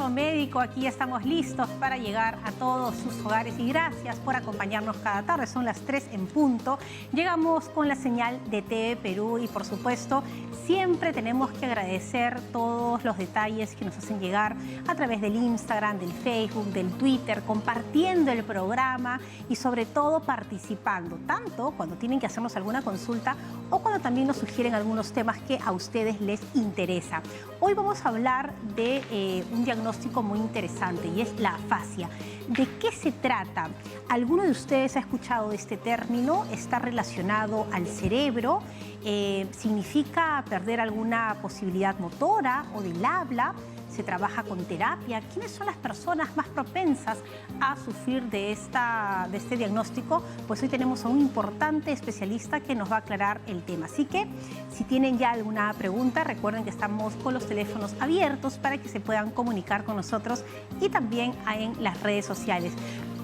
Cuerpo Médico, aquí estamos listos para llegar a todos sus hogares y gracias por acompañarnos cada tarde. Son las 3 en punto. Llegamos con la señal de TV Perú y por supuesto siempre tenemos que agradecer todos los detalles que nos hacen llegar a través del Instagram, del Facebook, del Twitter, compartiendo el programa y sobre todo participando, tanto cuando tienen que hacernos alguna consulta o cuando también nos sugieren algunos temas que a ustedes les interesa. Hoy vamos a hablar de un diagnóstico muy interesante y es la afasia. ¿De qué se trata? ¿Alguno de ustedes ha escuchado de este término? ¿Está relacionado al cerebro? ¿Significa perder alguna posibilidad motora o del habla? ¿Se trabaja con terapia? ¿Quiénes son las personas más propensas a sufrir de este diagnóstico? Pues hoy tenemos a un importante especialista que nos va a aclarar el tema. Así que si tienen ya alguna pregunta, recuerden que estamos con los teléfonos abiertos para que se puedan comunicar con nosotros y también en las redes sociales.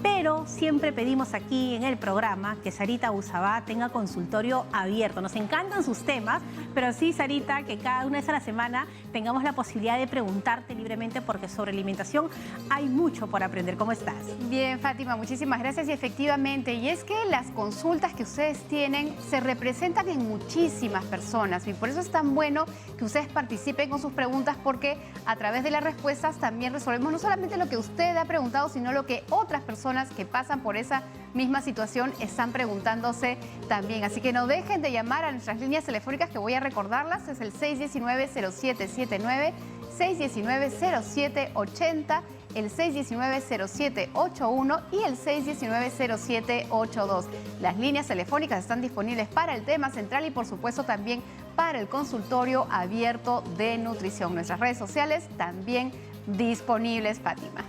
Pero siempre pedimos aquí en el programa que Sarita Usabá tenga consultorio abierto. Nos encantan sus temas, pero sí, Sarita, que cada una vez a la semana tengamos la posibilidad de preguntarte libremente porque sobre alimentación hay mucho por aprender. ¿Cómo estás? Bien, Fátima, muchísimas gracias. Y efectivamente, y es que las consultas que ustedes tienen se representan en muchísimas personas y por eso es tan bueno que ustedes participen con sus preguntas porque a través de las respuestas también resolvemos no solamente lo que usted ha preguntado, sino lo que otras personas que pasan por esa misma situación están preguntándose también. Así que no dejen de llamar a nuestras líneas telefónicas que voy a recordarlas. Es el 619-0779, 619-0780, el 619-0781 y el 619-0782. Las líneas telefónicas están disponibles para el tema central y por supuesto también para el consultorio abierto de nutrición. Nuestras redes sociales también disponibles, Fátima.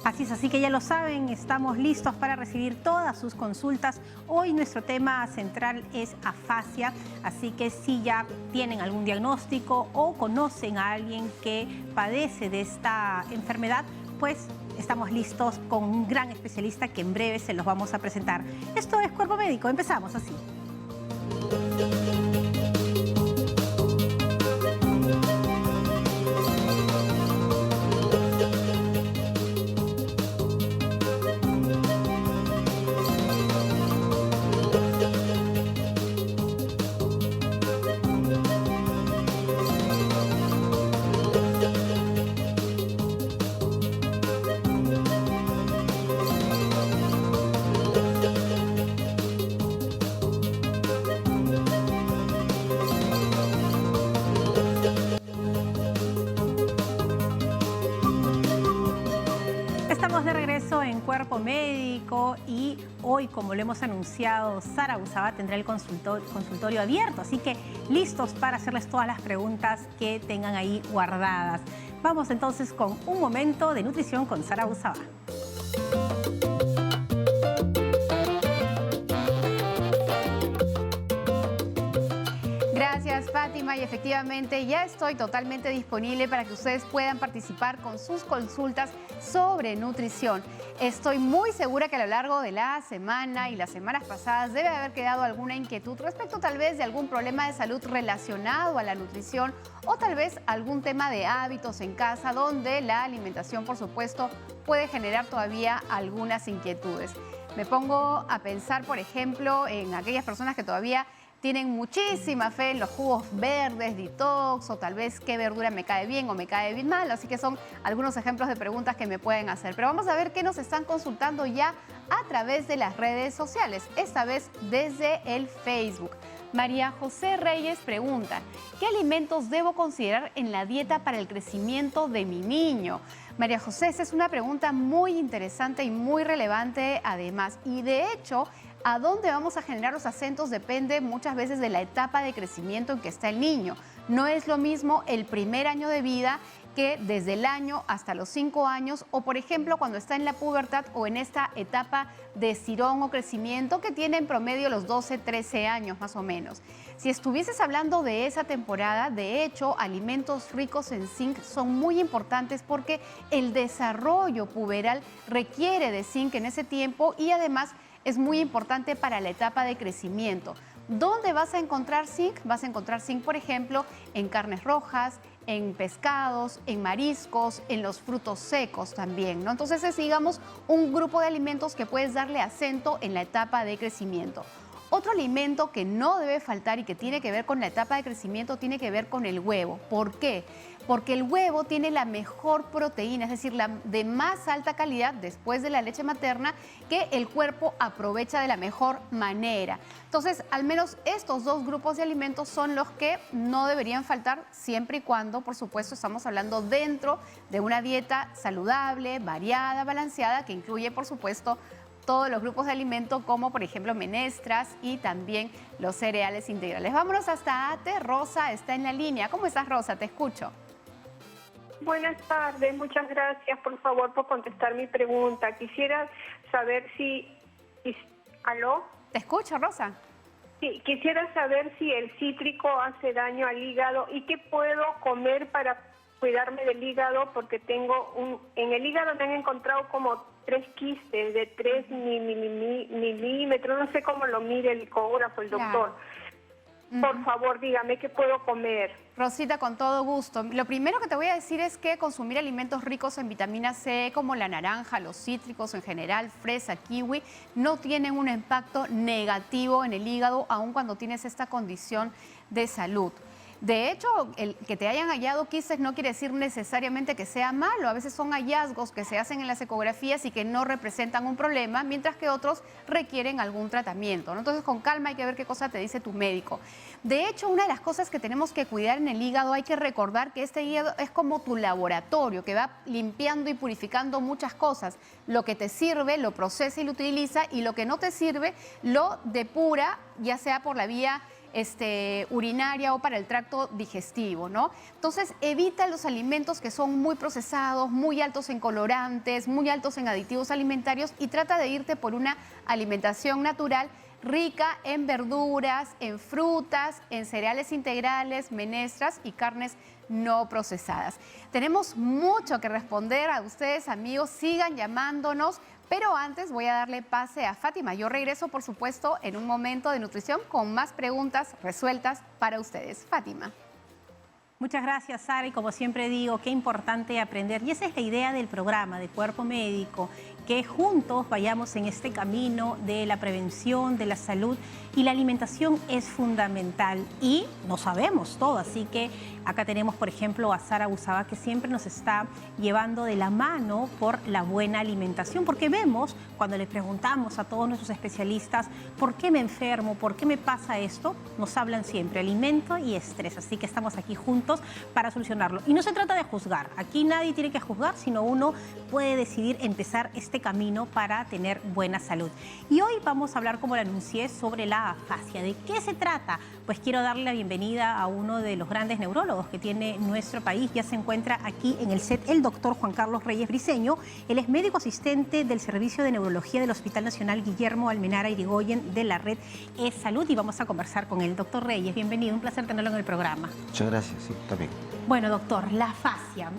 Así es, así que ya lo saben, estamos listos para recibir todas sus consultas. Hoy nuestro tema central es afasia, así que si ya tienen algún diagnóstico o conocen a alguien que padece de esta enfermedad, pues estamos listos con un gran especialista que en breve se los vamos a presentar. Esto es Cuerpo Médico, empezamos así. Estamos de regreso en Cuerpo Médico y hoy, como lo hemos anunciado, Sara Usabá tendrá el consultorio abierto, así que listos para hacerles todas las preguntas que tengan ahí guardadas. Vamos entonces con un momento de nutrición con Sara Usabá. Gracias, Fátima, y efectivamente ya estoy totalmente disponible para que ustedes puedan participar con sus consultas sobre nutrición. Estoy muy segura que a lo largo de la semana y las semanas pasadas debe haber quedado alguna inquietud respecto tal vez de algún problema de salud relacionado a la nutrición o tal vez algún tema de hábitos en casa donde la alimentación, por supuesto, puede generar todavía algunas inquietudes. Me pongo a pensar, por ejemplo, en aquellas personas que todavía tienen muchísima fe en los jugos verdes, detox, o tal vez qué verdura me cae bien o me cae bien mal. Así que son algunos ejemplos de preguntas que me pueden hacer. Pero vamos a ver qué nos están consultando ya a través de las redes sociales, esta vez desde el Facebook. María José Reyes pregunta, ¿qué alimentos debo considerar en la dieta para el crecimiento de mi niño? María José, esa es una pregunta muy interesante y muy relevante además. Y de hecho, a dónde vamos a generar los acentos depende muchas veces de la etapa de crecimiento en que está el niño. No es lo mismo el primer año de vida que desde el año hasta los 5 años o, por ejemplo, cuando está en la pubertad o en esta etapa de estirón o crecimiento que tiene en promedio los 12, 13 años más o menos. Si estuvieses hablando de esa temporada, de hecho, alimentos ricos en zinc son muy importantes porque el desarrollo puberal requiere de zinc en ese tiempo y además es muy importante para la etapa de crecimiento. ¿Dónde vas a encontrar zinc? Vas a encontrar zinc, por ejemplo, en carnes rojas, en pescados, en mariscos, en los frutos secos también, ¿no? Entonces es, digamos, un grupo de alimentos que puedes darle acento en la etapa de crecimiento. Otro alimento que no debe faltar y que tiene que ver con la etapa de crecimiento tiene que ver con el huevo. ¿Por qué? Porque el huevo tiene la mejor proteína, es decir, la de más alta calidad después de la leche materna, que el cuerpo aprovecha de la mejor manera. Entonces, al menos estos dos grupos de alimentos son los que no deberían faltar, siempre y cuando, por supuesto, estamos hablando dentro de una dieta saludable, variada, balanceada, que incluye, por supuesto, todos los grupos de alimento, como por ejemplo menestras y también los cereales integrales. Vámonos hasta Ate. Rosa está en la línea. ¿Cómo estás, Rosa? Te escucho. Buenas tardes, muchas gracias por favor por contestar mi pregunta. Quisiera saber si... ¿Aló? Te escucho, Rosa. Sí, quisiera saber si el cítrico hace daño al hígado y qué puedo comer para cuidarme del hígado, porque en el hígado me han encontrado como 3 quistes de 3 milímetros, no sé cómo lo mide el ecógrafo, el doctor. Por favor, dígame qué puedo comer. Rosita, con todo gusto. Lo primero que te voy a decir es que consumir alimentos ricos en vitamina C, como la naranja, los cítricos en general, fresa, kiwi, no tienen un impacto negativo en el hígado, aun cuando tienes esta condición de salud. De hecho, el que te hayan hallado quistes no quiere decir necesariamente que sea malo. A veces son hallazgos que se hacen en las ecografías y que no representan un problema, mientras que otros requieren algún tratamiento, ¿no? Entonces, con calma hay que ver qué cosa te dice tu médico. De hecho, una de las cosas que tenemos que cuidar en el hígado, hay que recordar que este hígado es como tu laboratorio, que va limpiando y purificando muchas cosas. Lo que te sirve, lo procesa y lo utiliza, y lo que no te sirve, lo depura, ya sea por la vía urinaria o para el tracto digestivo, ¿no? Entonces, evita los alimentos que son muy procesados, muy altos en colorantes, muy altos en aditivos alimentarios, y trata de irte por una alimentación natural rica en verduras, en frutas, en cereales integrales, menestras y carnes no procesadas. Tenemos mucho que responder a ustedes, amigos. Sigan llamándonos. Pero antes voy a darle pase a Fátima. Yo regreso, por supuesto, en un momento de nutrición con más preguntas resueltas para ustedes. Fátima. Muchas gracias, Sara, y como siempre digo, qué importante aprender. Y esa es la idea del programa de Cuerpo Médico, que juntos vayamos en este camino de la prevención, de la salud, y la alimentación es fundamental y no sabemos todo, así que acá tenemos, por ejemplo, a Sara Busaba, que siempre nos está llevando de la mano por la buena alimentación, porque vemos, cuando les preguntamos a todos nuestros especialistas, ¿por qué me enfermo? ¿Por qué me pasa esto? Nos hablan siempre alimento y estrés, así que estamos aquí juntos para solucionarlo. Y no se trata de juzgar, aquí nadie tiene que juzgar, sino uno puede decidir empezar este camino para tener buena salud. Y hoy vamos a hablar, como lo anuncié, sobre la afasia. ¿De qué se trata? Pues quiero darle la bienvenida a uno de los grandes neurólogos que tiene nuestro país. Ya se encuentra aquí en el set el doctor Juan Carlos Reyes Briceño. Él es médico asistente del Servicio de Neurología del Hospital Nacional Guillermo Almenara Irigoyen de la red E-Salud, y vamos a conversar con él. Doctor Reyes, bienvenido, un placer tenerlo en el programa. Muchas gracias, sí, también. Bueno, doctor, la afasia.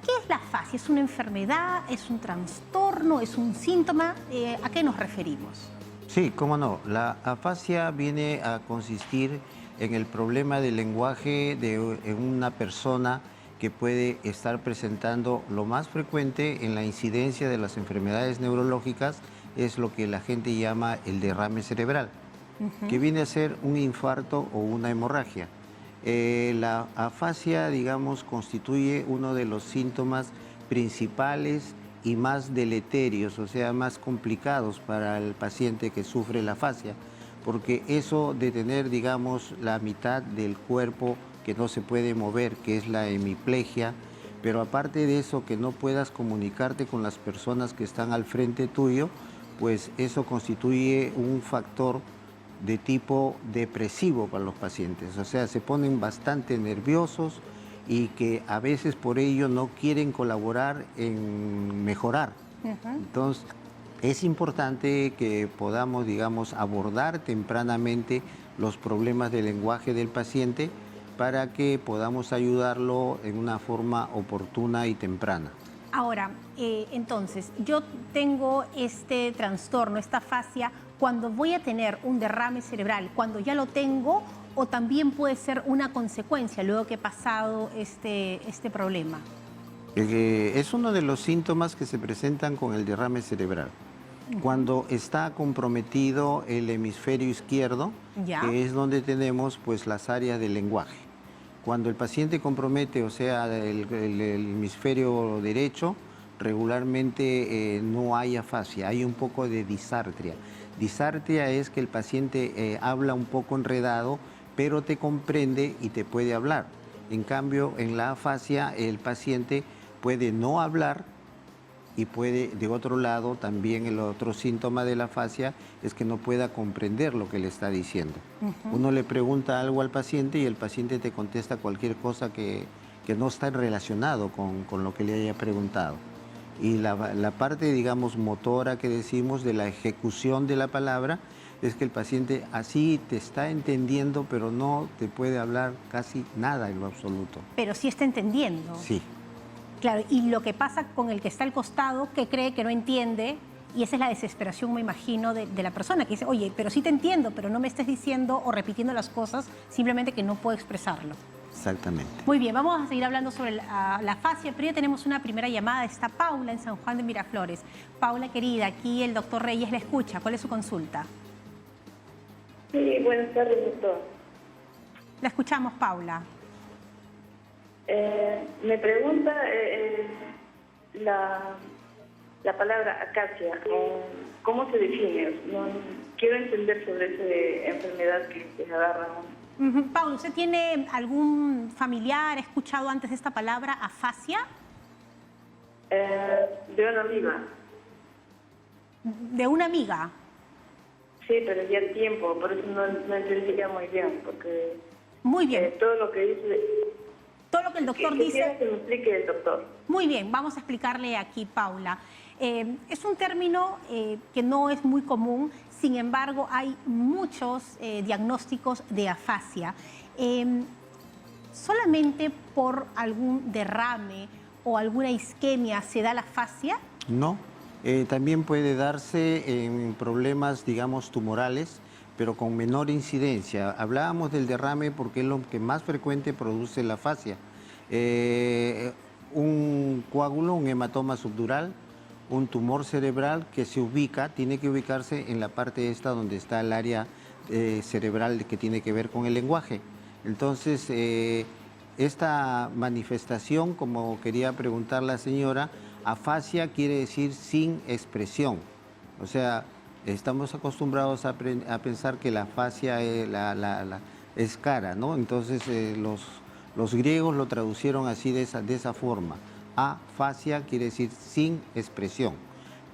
¿Qué es la afasia? ¿Es una enfermedad? ¿Es un trastorno? ¿Es un síntoma? ¿A qué nos referimos? Sí, cómo no. La afasia viene a consistir en el problema del lenguaje en una persona que puede estar presentando. Lo más frecuente en la incidencia de las enfermedades neurológicas es lo que la gente llama el derrame cerebral, que viene a ser un infarto o una hemorragia. La afasia, digamos, constituye uno de los síntomas principales y más deleterios, o sea, más complicados para el paciente que sufre la afasia, porque eso de tener, digamos, la mitad del cuerpo que no se puede mover, que es la hemiplegia, pero aparte de eso, que no puedas comunicarte con las personas que están al frente tuyo, pues eso constituye un factor de tipo depresivo para los pacientes, o sea, se ponen bastante nerviosos y que a veces por ello no quieren colaborar en mejorar. Entonces, es importante que podamos, digamos, abordar tempranamente los problemas del lenguaje del paciente para que podamos ayudarlo en una forma oportuna y temprana. Ahora, entonces, yo tengo este trastorno, esta afasia, cuando voy a tener un derrame cerebral, cuando ya lo tengo, o también puede ser una consecuencia luego que ha pasado este problema? Es uno de los síntomas que se presentan con el derrame cerebral. Cuando está comprometido el hemisferio izquierdo, Ya. que es donde tenemos pues las áreas del lenguaje. Cuando el paciente compromete, o sea, el hemisferio derecho, regularmente no hay afasia, hay un poco de disartria. Disartria es que el paciente habla un poco enredado, pero te comprende y te puede hablar. En cambio, en la afasia, el paciente puede no hablar y puede, de otro lado, también el otro síntoma de la afasia es que no pueda comprender lo que le está diciendo. Uno le pregunta algo al paciente y el paciente te contesta cualquier cosa que no está relacionado con lo que le haya preguntado. Y la parte, digamos, motora que decimos de la ejecución de la palabra es que el paciente así te está entendiendo, pero no te puede hablar casi nada en lo absoluto. Pero sí está entendiendo. Sí. Claro, y lo que pasa con el que está al costado, que cree que no entiende, y esa es la desesperación, me imagino, de la persona que dice, oye, pero sí te entiendo, pero no me estés diciendo o repitiendo las cosas, simplemente que no puedo expresarlo. Exactamente. Muy bien, vamos a seguir hablando sobre la afasia, pero ya tenemos una primera llamada. Está Paula en San Juan de Miraflores. Paula, querida, aquí el doctor Reyes la escucha. ¿Cuál es su consulta? Sí, buenas tardes, doctor. La escuchamos, Paula. Me pregunta la palabra acacia, ¿cómo se define? No, quiero entender sobre esa enfermedad que se agarra. Paula, ¿usted tiene algún familiar, ha escuchado antes esta palabra, afasia? De una amiga. ¿De una amiga? Sí, pero ya tiempo, por eso no entendía muy bien, porque Muy bien. todo lo que dice... Todo lo que el doctor dice... que me explique el doctor. Muy bien, vamos a explicarle aquí, Paula. Es un término que no es muy común, sin embargo, hay muchos diagnósticos de afasia. ¿Solamente por algún derrame o alguna isquemia se da la afasia? No, también puede darse en problemas, digamos, tumorales, pero con menor incidencia. Hablábamos del derrame porque es lo que más frecuente produce la afasia. Un coágulo, un hematoma subdural, un tumor cerebral que se ubica, tiene que ubicarse en la parte esta donde está el área cerebral que tiene que ver con el lenguaje. Entonces, esta manifestación, como quería preguntar la señora, afasia quiere decir sin expresión. O sea, estamos acostumbrados a pensar que la afasia es cara, ¿no? Entonces, los griegos lo traducieron así de esa forma. Afasia quiere decir sin expresión.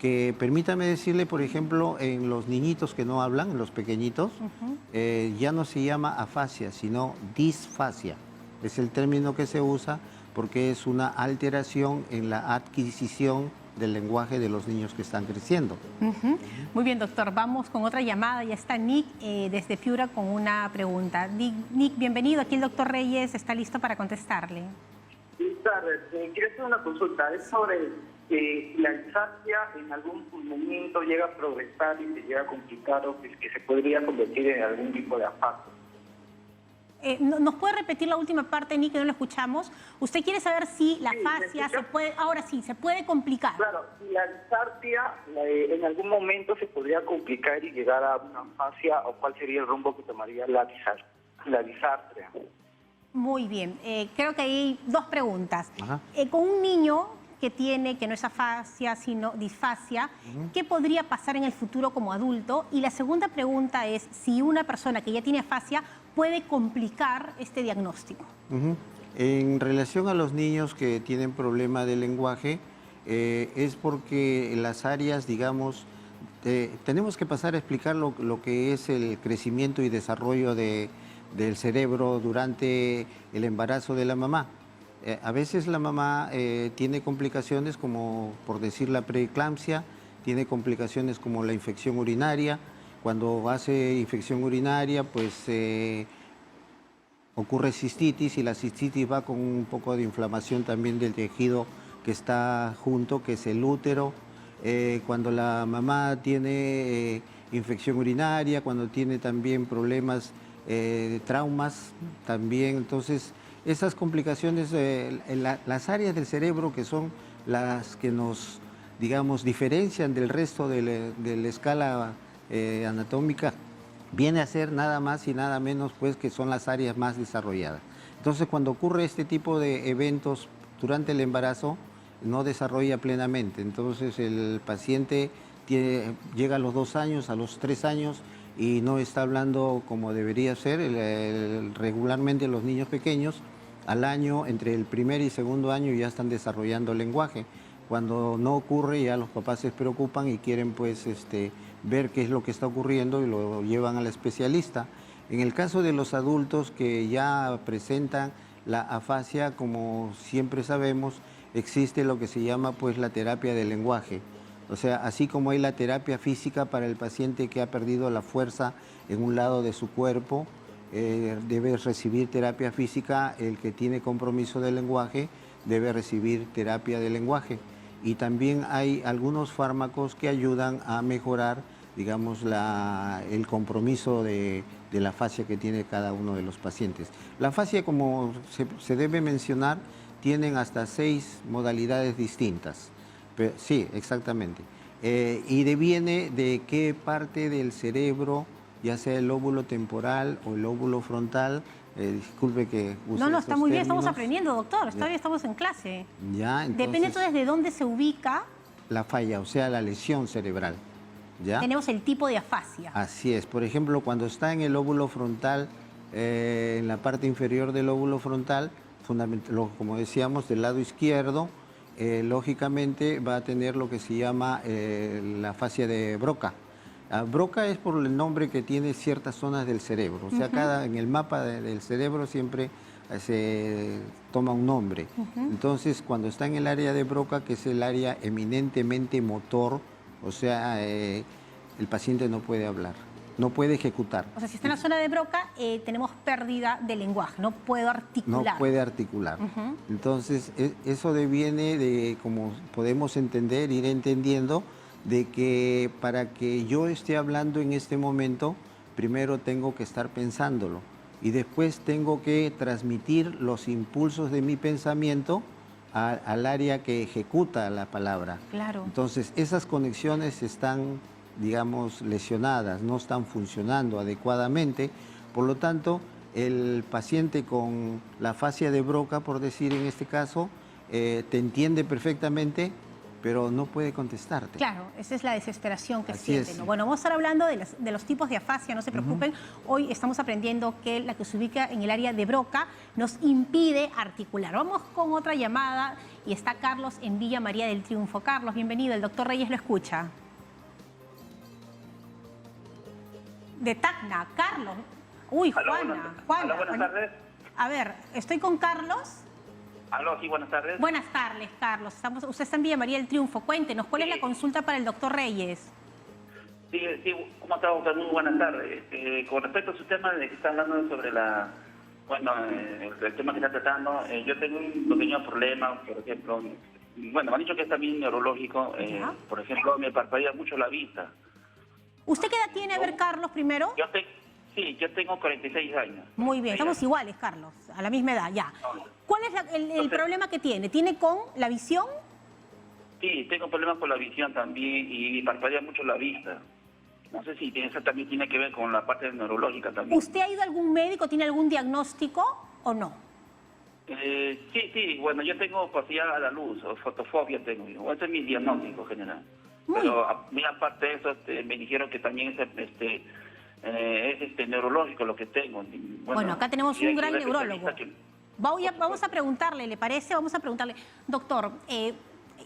Que permítame decirle, por ejemplo, en los niñitos que no hablan, los pequeñitos, ya no se llama afasia, sino disfasia. Es el término que se usa porque es una alteración en la adquisición del lenguaje de los niños que están creciendo. Muy bien, doctor. Vamos con otra llamada. Ya está Nick desde Piura con una pregunta. Nick, bienvenido. Aquí el doctor Reyes está listo para contestarle. Buenas tardes. Quiero hacer una consulta. Es sobre la disfasia en algún momento llega a progresar y se llega a complicar o que se podría convertir en algún tipo de afasia. ¿Nos puede repetir la última parte, Nick, que no lo escuchamos? ¿Usted quiere saber si la afasia se puede, ahora sí, se puede complicar? Claro, la disartria en algún momento se podría complicar y llegar a una afasia, o cuál sería el rumbo que tomaría la disartria. Muy bien. Creo que hay dos preguntas. Ajá. Con un niño que no es afasia, sino disfasia, ¿qué podría pasar en el futuro como adulto? Y la segunda pregunta es si una persona que ya tiene afasia puede complicar este diagnóstico. En relación a los niños que tienen problema de lenguaje, es porque las áreas, digamos, tenemos que pasar a explicar lo que es el crecimiento y desarrollo del cerebro durante el embarazo de la mamá. A veces la mamá tiene complicaciones como, por decir, la preeclampsia, tiene complicaciones como la infección urinaria. Cuando hace infección urinaria, pues ocurre cistitis y la cistitis va con un poco de inflamación también del tejido que está junto, que es el útero. Cuando la mamá tiene infección urinaria, cuando tiene también problemas traumas también. Entonces, esas complicaciones, las áreas del cerebro que son las que nos, digamos, diferencian del resto de la escala anatómica, viene a ser nada más y nada menos pues que son las áreas más desarrolladas. Entonces, cuando ocurre este tipo de eventos durante el embarazo, no desarrolla plenamente. Entonces, el paciente llega a los 2 años, a los 3 años y no está hablando como debería ser. Regularmente los niños pequeños al año, entre el primer y segundo año, ya están desarrollando lenguaje. Cuando no ocurre, ya los papás se preocupan y quieren pues ver qué es lo que está ocurriendo y lo llevan al especialista. En el caso de los adultos que ya presentan la afasia, como siempre sabemos, existe lo que se llama pues la terapia del lenguaje. O sea, así como hay la terapia física para el paciente que ha perdido la fuerza en un lado de su cuerpo, debe recibir terapia física. El que tiene compromiso del lenguaje debe recibir terapia del lenguaje. Y también hay algunos fármacos que ayudan a mejorar, digamos, el compromiso de la afasia que tiene cada uno de los pacientes. La afasia, como se debe mencionar, tienen hasta 6 modalidades distintas. Pero, sí, exactamente. Y deviene de qué parte del cerebro, ya sea el lóbulo temporal o el lóbulo frontal. Disculpe que use No, está muy bien, términos. estamos aprendiendo, doctor, todavía estamos en clase. Ya, entonces, Depende entonces de dónde se ubica. la falla, o sea, la lesión cerebral. ¿Ya? Tenemos el tipo de afasia. Así es. Por ejemplo, cuando está en el lóbulo frontal, en la parte inferior del lóbulo frontal, como decíamos, del lado izquierdo, lógicamente va a tener lo que se llama la afasia de Broca. Broca es por el nombre que tiene ciertas zonas del cerebro. O sea, en el mapa del cerebro siempre se toma un nombre. Entonces, cuando está en el área de Broca, que es el área eminentemente motor, o sea, el paciente no puede hablar, no puede ejecutar. O sea, si está en la zona de Broca, tenemos pérdida de lenguaje, no puedo articular. No puede articular. Entonces, eso deviene de, como podemos entender, ir entendiendo, de que para que yo esté hablando en este momento, primero tengo que estar pensándolo y después tengo que transmitir los impulsos de mi pensamiento al área que ejecuta la palabra. Claro. Entonces, esas conexiones están, digamos, lesionadas, no están funcionando adecuadamente. Por lo tanto, el paciente con la afasia de Broca, por decir en este caso, te entiende perfectamente, pero no puede contestarte. Claro, esa es la desesperación que Así sienten, es. ¿no? Bueno, vamos a estar hablando de los tipos de afasia, no se preocupen. Hoy estamos aprendiendo que la que se ubica en el área de Broca nos impide articular. Vamos con otra llamada y está Carlos en Villa María del Triunfo. Carlos, bienvenido, el doctor Reyes lo escucha. De Tacna, Carlos. Uy, Juana. Aló, buenas tardes. A ver, estoy con Carlos. Aló, sí, buenas tardes. Buenas tardes, Carlos. Usted está en Villa María del Triunfo. Cuéntenos, ¿cuál es la consulta para el doctor Reyes? Sí, ¿cómo está, doctor? Muy buenas tardes. Con respecto a su tema de que está hablando sobre el tema que está tratando, yo tengo un pequeño problema, por ejemplo, me han dicho que es también neurológico, por ejemplo, me parpadea mucho la vista. ¿Usted qué edad tiene? A ver, Carlos, primero. Yo tengo 46 años. Muy bien, estamos iguales, Carlos, a la misma edad, ya. ¿Cuál es el problema que tiene? ¿Tiene con la visión? Sí, tengo problemas con la visión también y parpadea mucho la vista. No sé si eso también tiene que ver con la parte neurológica también. ¿Usted ha ido a algún médico, tiene algún diagnóstico o no? Sí, bueno, yo tengo opacidad a la luz, o fotofobia tengo, ese es mi diagnóstico general. Muy Pero aparte de eso, me dijeron que también es neurológico lo que tengo. Bueno, acá tenemos un gran neurólogo. Vamos a preguntarle, ¿le parece? Vamos a preguntarle, doctor,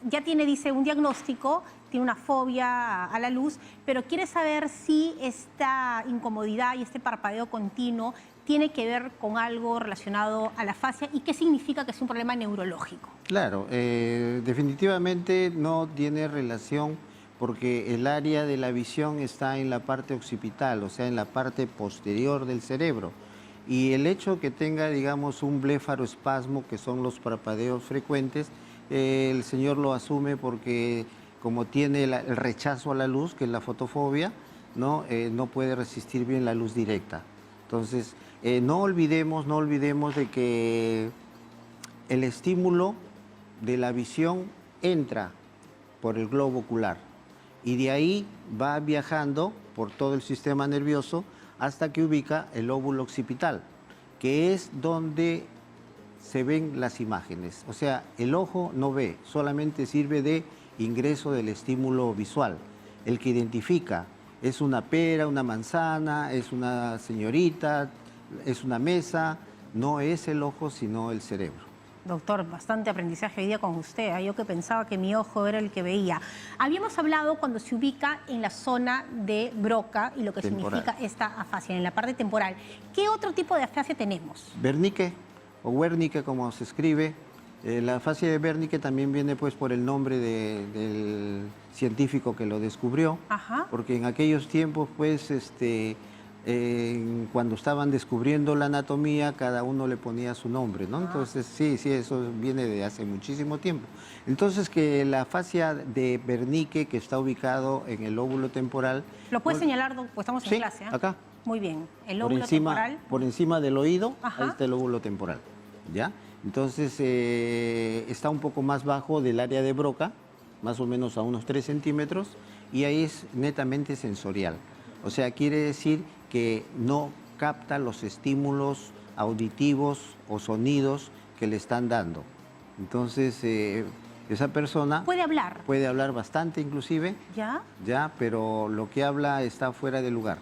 ya tiene, dice, un diagnóstico, tiene una fobia a la luz, pero quiere saber si esta incomodidad y este parpadeo continuo tiene que ver con algo relacionado a la afasia y qué significa que es un problema neurológico. Claro, definitivamente no tiene relación porque el área de la visión está en la parte occipital, o sea, en la parte posterior del cerebro. Y el hecho que tenga, digamos, un blefaroespasmo, que son los parpadeos frecuentes, el señor lo asume porque como tiene el rechazo a la luz, que es la fotofobia, no puede resistir bien la luz directa. Entonces, no olvidemos de que el estímulo de la visión entra por el globo ocular y de ahí va viajando por todo el sistema nervioso hasta que ubica el lóbulo occipital, que es donde se ven las imágenes. O sea, el ojo no ve, solamente sirve de ingreso del estímulo visual. El que identifica es una pera, una manzana, es una señorita, es una mesa, no es el ojo, sino el cerebro. Doctor, bastante aprendizaje hoy día con usted. ¿Eh? Yo que pensaba que mi ojo era el que veía. Habíamos hablado cuando se ubica en la zona de Broca y lo que Temporal. significa esta afasia, en la parte temporal. ¿Qué otro tipo de afasia tenemos? Wernicke o Wernicke, como se escribe. La afasia de Wernicke también viene pues por el nombre del científico que lo descubrió, Ajá. porque en aquellos tiempos pues cuando estaban descubriendo la anatomía, cada uno le ponía su nombre, ¿no? Entonces, sí, eso viene de hace muchísimo tiempo. Entonces, que la afasia de Wernicke, que está ubicado en el lóbulo temporal... ¿Lo puede señalar, pues estamos en Sí, clase? ¿Eh? acá. Muy bien. El Por lóbulo temporal. por encima del oído, Ajá. ahí está el lóbulo temporal, ¿ya? Entonces, está un poco más bajo del área de Broca, más o menos a unos 3 centímetros, y ahí es netamente sensorial. O sea, quiere decir que no capta los estímulos auditivos o sonidos que le están dando. Entonces, esa persona ¿Puede hablar? puede hablar bastante inclusive, ¿Ya? pero lo que habla está fuera de lugar.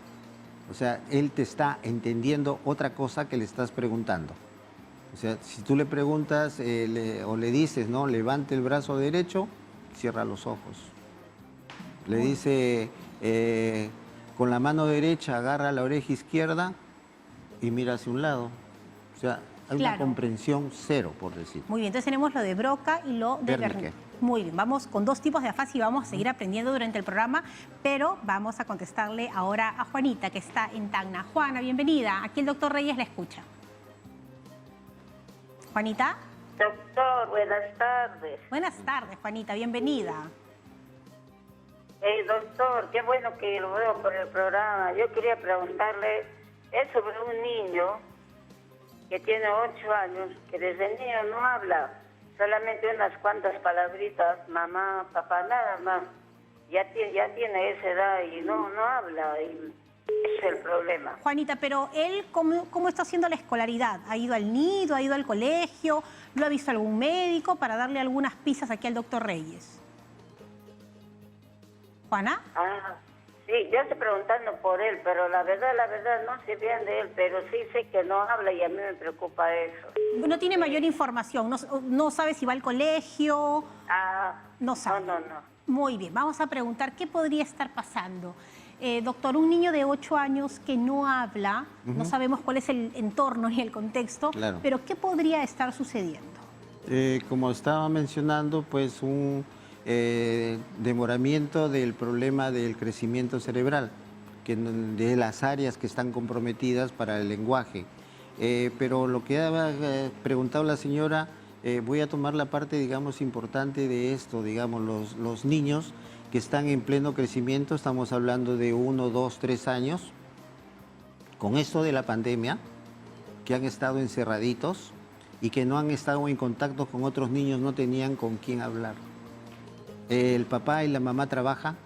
O sea, él te está entendiendo otra cosa que le estás preguntando. O sea, si tú le preguntas o le dices, ¿no? Levante el brazo derecho, cierra los ojos. Le dice, con la mano derecha agarra la oreja izquierda y mira hacia un lado. O sea, hay una comprensión cero, por decir. Muy bien, entonces tenemos lo de Broca y lo de Wernicke. Wernicke. Muy bien, vamos con dos tipos de afasia y vamos a seguir aprendiendo durante el programa, pero vamos a contestarle ahora a Juanita, que está en Tacna. Juana, bienvenida. Aquí el doctor Reyes la escucha. Juanita. Doctor, buenas tardes. Buenas tardes, Juanita, bienvenida. Doctor, qué bueno que lo veo por el programa. Yo quería preguntarle, es sobre un niño que tiene 8 años, que desde niño no habla, solamente unas cuantas palabritas, mamá, papá, nada más. Ya tiene esa edad y no habla, y ese es el problema. Juanita, pero él, ¿cómo está haciendo la escolaridad? ¿Ha ido al nido, ha ido al colegio? ¿Lo ha visto algún médico para darle algunas pistas aquí al doctor Reyes? ¿Juana? Sí, yo estoy preguntando por él, pero la verdad no sé bien de él, pero sí sé que no habla y a mí me preocupa eso. No tiene mayor información, no sabe si va al colegio, no sabe. No. Muy bien, vamos a preguntar qué podría estar pasando. Doctor, un niño de 8 años que no habla, no sabemos cuál es el entorno ni el contexto, pero ¿qué podría estar sucediendo? Como estaba mencionando, pues un demoramiento del problema del crecimiento cerebral, de las áreas que están comprometidas para el lenguaje. Pero lo que ha preguntado la señora, voy a tomar la parte, digamos, importante de esto, digamos, los niños que están en pleno crecimiento, estamos hablando de 1, 2, 3 años, con esto de la pandemia, que han estado encerraditos y que no han estado en contacto con otros niños, no tenían con quién hablar. El papá y la mamá trabajan,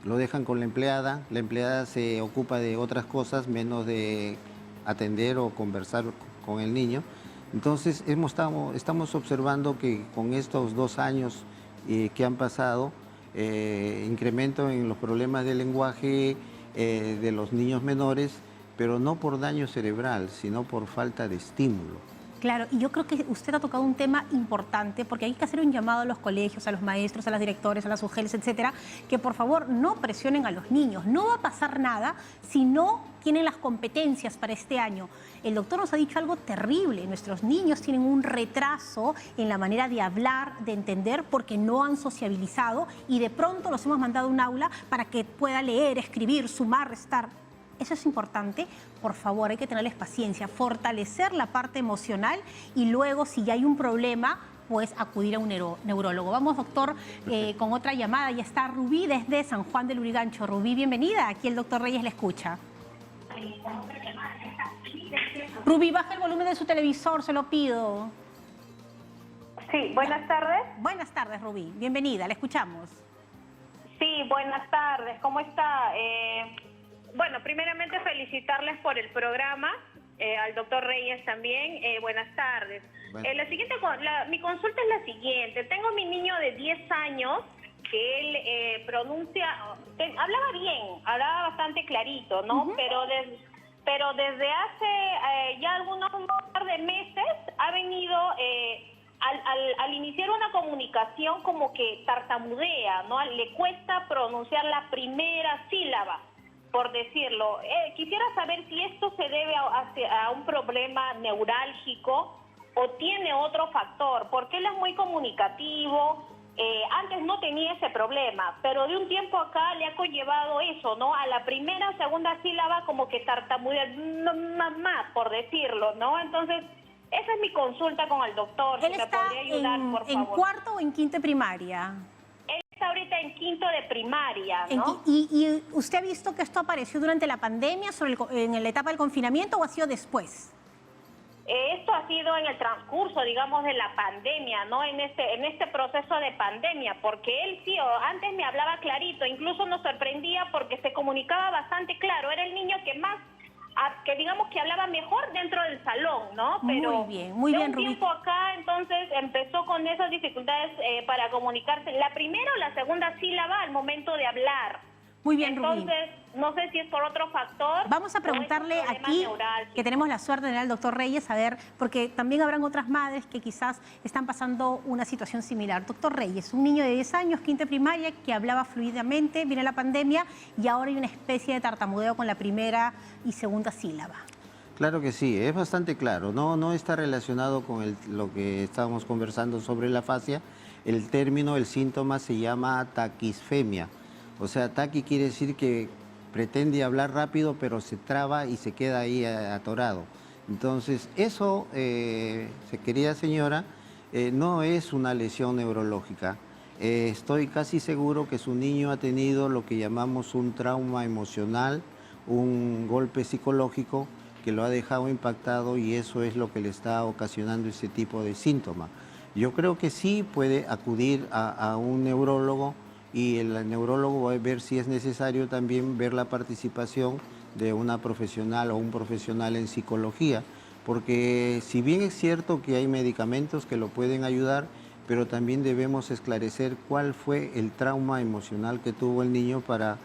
lo dejan con la empleada se ocupa de otras cosas, menos de atender o conversar con el niño. Entonces estamos observando que con estos 2 años que han pasado, incremento en los problemas de lenguaje de los niños menores, pero no por daño cerebral, sino por falta de estímulo. Claro, y yo creo que usted ha tocado un tema importante, porque hay que hacer un llamado a los colegios, a los maestros, a las directores, a las UGELs, etcétera, que por favor no presionen a los niños. No va a pasar nada si no tienen las competencias para este año. El doctor nos ha dicho algo terrible. Nuestros niños tienen un retraso en la manera de hablar, de entender, porque no han sociabilizado y de pronto los hemos mandado a un aula para que pueda leer, escribir, sumar, restar. Eso es importante. Por favor, hay que tenerles paciencia, fortalecer la parte emocional y luego, si ya hay un problema, pues acudir a un neurólogo. Vamos, doctor, con otra llamada. Ya está Rubí desde San Juan del Lurigancho. Rubí, bienvenida. Aquí el doctor Reyes la escucha. Rubí, baja el volumen de su televisor, se lo pido. Sí, buenas tardes. Buenas tardes, Rubí. Bienvenida, la escuchamos. Sí, buenas tardes. ¿Cómo está? Bueno, primeramente felicitarles por el programa, al doctor Reyes también. Buenas tardes. Bueno. Mi consulta es la siguiente. Tengo mi niño de 10 años que él hablaba bien, hablaba bastante clarito, ¿no? Pero desde hace ya un par de meses ha venido... Al iniciar una comunicación como que tartamudea, ¿no? Le cuesta pronunciar la primera sílaba, por decirlo. Quisiera saber si esto se debe a un problema neurálgico o tiene otro factor, porque él es muy comunicativo. Antes no tenía ese problema, pero de un tiempo acá le ha conllevado eso, ¿no? A la primera o segunda sílaba como que tartamudea, mamá, por decirlo, ¿no? Entonces... esa es mi consulta con el doctor. ¿Él si está me podría ayudar, por favor. en cuarto o en quinto de primaria? Él está ahorita en quinto de primaria, ¿no? ¿Y usted ha visto que esto apareció durante la pandemia, en la etapa del confinamiento, o ha sido después? Esto ha sido en el transcurso, digamos, de la pandemia, ¿no? En este proceso de pandemia, porque él sí, antes me hablaba clarito, incluso nos sorprendía porque se comunicaba bastante claro. Era el niño que más... que digamos que hablaba mejor dentro del salón, ¿no? Pero muy bien, de un Rubí. tiempo acá, entonces, empezó con esas dificultades para comunicarse. La primera o la segunda sílaba al momento de hablar. Muy bien, Rubí. Entonces, no sé si es por otro factor. Vamos a preguntarle aquí, que tenemos la suerte de tener al doctor Reyes, a ver, porque también habrán otras madres que quizás están pasando una situación similar. Doctor Reyes, un niño de 10 años, quinta primaria, que hablaba fluidamente, viene la pandemia y ahora hay una especie de tartamudeo con la primera y segunda sílaba. Claro que sí, es bastante claro. No está relacionado con lo que estábamos conversando sobre la afasia. El término, el síntoma se llama taquisfemia. O sea, taqui quiere decir que pretende hablar rápido, pero se traba y se queda ahí atorado. Entonces, eso, querida señora, no es una lesión neurológica. Estoy casi seguro que su niño ha tenido lo que llamamos un trauma emocional, un golpe psicológico que lo ha dejado impactado, y eso es lo que le está ocasionando ese tipo de síntoma. Yo creo que sí puede acudir a un neurólogo, y el neurólogo va a ver si es necesario también ver la participación de una profesional o un profesional en psicología, porque si bien es cierto que hay medicamentos que lo pueden ayudar, pero también debemos esclarecer cuál fue el trauma emocional que tuvo el niño para